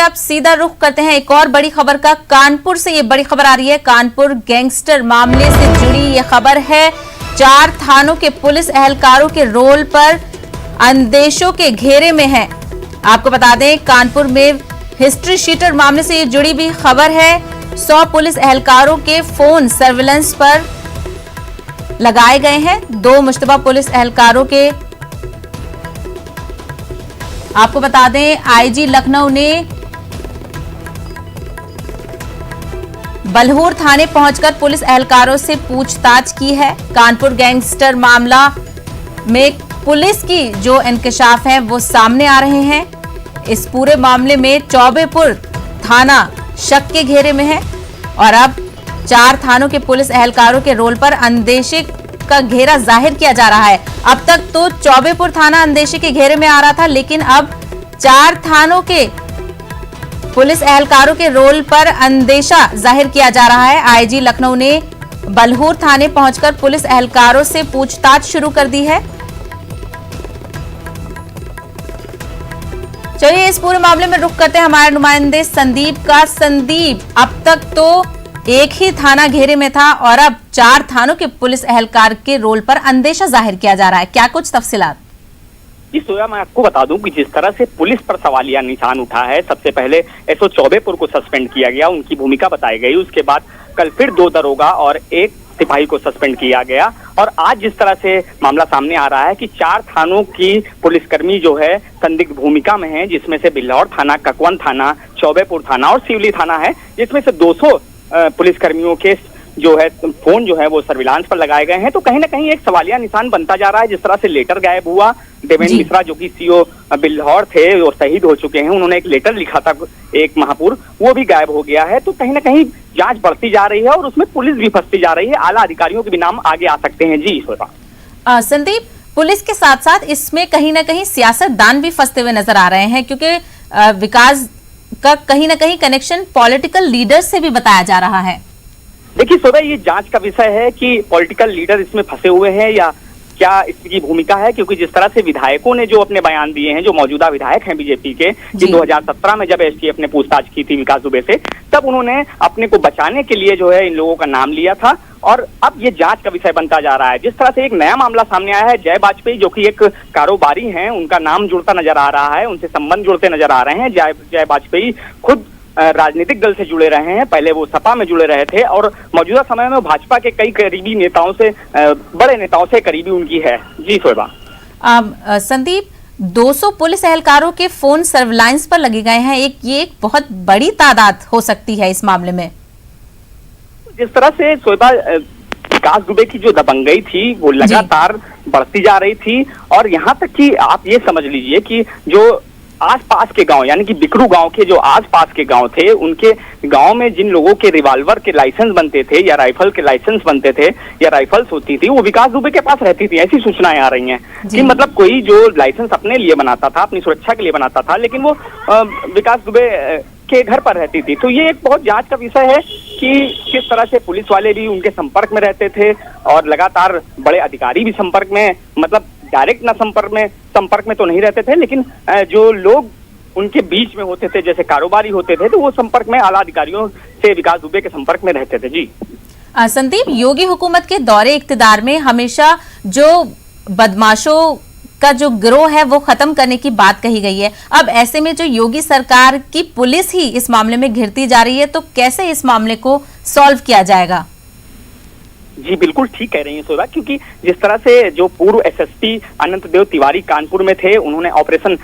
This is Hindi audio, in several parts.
अब सीधा रुख करते हैं एक और बड़ी खबर का। कानपुर से ये बड़ी खबर आ रही है। कानपुर गैंगस्टर मामले से जुड़ी ये खबर है। 4 थानों के पुलिस एहलकारों के रोल पर अंदेशों के घेरे में है। आपको बता दें, कानपुर में हिस्ट्री शीटर मामले से ये जुड़ी भी खबर है। 100 पुलिस एहलकारों के फोन सर्विलांस पर लगाए गए हैं। 2 मुश्तबा पुलिस एहलकारों के, आपको बता दें, आईजी लखनऊ ने बलहूर थाने पहुंचकर पुलिस एहलकारों से पूछताछ की है। कानपुर गैंगस्टर मामला में पुलिस की जो इंकशाफ है वो सामने आ रहे हैं। इस पूरे मामले में चौबेपुर थाना शक के घेरे में है और अब 4 थानों के पुलिस एहलकारों के रोल पर अंदेशे का घेरा जाहिर किया जा रहा है। अब तक तो चौबेपुर थाना अंदेशे के घेरे में आ रहा था, लेकिन अब 4 थानों के पुलिस एहलकारों के रोल पर अंदेशा जाहिर किया जा रहा है। आईजी लखनऊ ने बलहूर थाने पहुंचकर पुलिस एहलकारों से पूछताछ शुरू कर दी है। चलिए इस पूरे मामले में रुख करते हैं हमारे नुमाइंदे संदीप का। संदीप, अब तक तो एक ही थाना घेरे में था और अब 4 थानों के पुलिस एहलकार के रोल पर अंदेशा जाहिर किया जा रहा है, क्या कुछ तफसीलात? जी सोया, मैं आपको बता दूं कि जिस तरह से पुलिस पर सवालिया निशान उठा है, सबसे पहले एसओ चौबेपुर को सस्पेंड किया गया, उनकी भूमिका बताई गई। उसके बाद कल फिर 2 दरोगा और 1 सिपाही को सस्पेंड किया गया और आज जिस तरह से मामला सामने आ रहा है कि 4 थानों की पुलिसकर्मी जो है संदिग्ध भूमिका में है, जिसमें से बिल्हौर थाना, ककवन थाना, चौबेपुर थाना और सिवली थाना है, जिसमें से 200 पुलिसकर्मियों के जो है फोन जो है वो सर्विलांस पर लगाए गए हैं। तो कहीं ना कहीं एक सवालिया निशान बनता जा रहा है। जिस तरह से लेटर गायब हुआ, देवेंद्र मिश्रा जो कि सीओ बिल्हौर थे वो शहीद हो चुके हैं, उन्होंने एक लेटर लिखा था एक महापुर, वो भी गायब हो गया है। तो कहीं ना कहीं जांच बढ़ती जा रही है और उसमें पुलिस भी फंसती जा रही है। आला अधिकारियों के भी नाम आगे आ सकते हैं। जी संदीप, पुलिस के साथ साथ इसमें कहीं ना कहीं सियासतदान भी फंसते हुए नजर आ रहे हैं, क्योंकि विकास का कहीं ना कहीं कनेक्शन पॉलिटिकल लीडर से भी बताया जा रहा है। देखिए सोबा, ये जांच का विषय है कि पॉलिटिकल लीडर इसमें फंसे हुए हैं या क्या इसकी भूमिका है, क्योंकि जिस तरह से विधायकों ने जो अपने बयान दिए हैं, जो मौजूदा विधायक हैं बीजेपी के, जिन 2017 में जब एसटीएफ ने पूछताछ की थी विकास दुबे से, तब उन्होंने अपने को बचाने के लिए जो है इन लोगों का नाम लिया था और अब ये जांच का विषय बनता जा रहा है। जिस तरह से एक नया मामला सामने आया है, जय वाजपेयी जो कि एक कारोबारी हैं, उनका नाम जुड़ता नजर आ रहा है, उनसे संबंध जुड़ते नजर आ रहे हैं। जय वाजपेयी खुद राजनीतिक दल से जुड़े रहे हैं, पहले वो सपा में जुड़े रहे थे और मौजूदा समय में भाजपा के कई करीबी नेताओं से, बड़े नेताओं से करीबी उनकी है। जी शोभा। संदीप, 200 पुलिस एहलकारों के फोन सर्विलांस पर लगे गए हैं, ये एक बहुत बड़ी तादाद हो सकती है इस मामले में। जिस तरह से शोभा विकास दुबे की जो दबंगई थी वो लगातार बढ़ती जा रही थी और यहाँ तक कि आप ये समझ लीजिए कि जो आसपास के गांव, यानी कि बिकरू गांव के जो आसपास के गांव थे, उनके गांव में जिन लोगों के रिवॉल्वर के लाइसेंस बनते थे या राइफल के लाइसेंस बनते थे या राइफल्स होती थी, वो विकास दुबे के पास रहती थी। ऐसी सूचनाएं आ रही हैं कि मतलब कोई जो लाइसेंस अपने लिए बनाता था, अपनी सुरक्षा के लिए बनाता था, लेकिन वो विकास दुबे के घर पर रहती थी। तो ये एक बहुत जांच का विषय है कि किस तरह से पुलिस वाले भी उनके संपर्क में रहते थे और लगातार बड़े अधिकारी भी संपर्क में, मतलब डायरेक्ट ना संपर्क में तो नहीं रहते थे, लेकिन जो लोग उनके बीच में होते थे, जैसे कारोबारी होते थे, तो वो संपर्क में, आला अधिकारियों से विकास दुबे के संपर्क में रहते थे। जी संदीप, योगी हुकूमत के दौरे इख्तिदार में हमेशा जो बदमाशों का जो गिरोह है वो खत्म करने की बात कही गई है। अब ऐसे में जो योगी सरकार की पुलिस ही इस मामले में घिरती जा रही है, तो कैसे इस मामले को सॉल्व किया जाएगा? जी बिल्कुल ठीक कह रही हैं शोभा, क्योंकि जिस तरह से जो पूर्व एसएसपी अनंत देव तिवारी कानपुर में थे, उन्होंने ऑपरेशन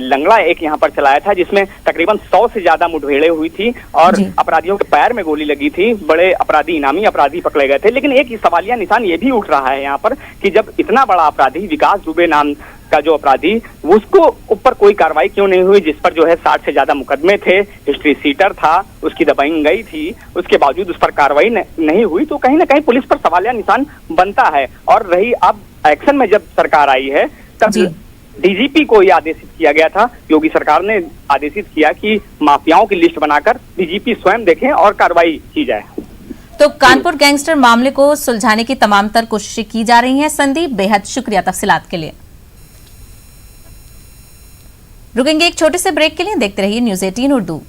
लंगड़ा एक यहाँ पर चलाया था, जिसमें तकरीबन 100 से ज्यादा मुठभेड़ें हुई थी और अपराधियों के पैर में गोली लगी थी, बड़े अपराधी, इनामी अपराधी पकड़े गए थे। लेकिन एक सवालिया निशान ये भी उठ रहा है यहाँ पर कि जब इतना बड़ा अपराधी विकास दुबे नाम का जो अपराधी, उसको ऊपर कोई कार्रवाई क्यों नहीं हुई, जिस पर जो है 60 से ज्यादा मुकदमे थे, हिस्ट्री सीटर था, उसकी दबंगई थी, उसके बावजूद उस पर कार्रवाई नहीं हुई। तो कहीं ना कहीं पुलिस पर सवालिया निशान बनता है। और रही अब एक्शन में जब सरकार आई है, तब डीजीपी को यह आदेशित किया गया था, योगी सरकार ने आदेशित किया कि माफियाओं की लिस्ट बनाकर डीजीपी स्वयं देखें और कार्रवाई की जाए। तो कानपुर गैंगस्टर मामले को सुलझाने की तमाम तर कोशिशें की जा रही हैं। संदीप, बेहद शुक्रिया तफसीलात के लिए। रुकेंगे एक छोटे से ब्रेक के लिए, देखते रहिए न्यूज़ 18 उर्दू।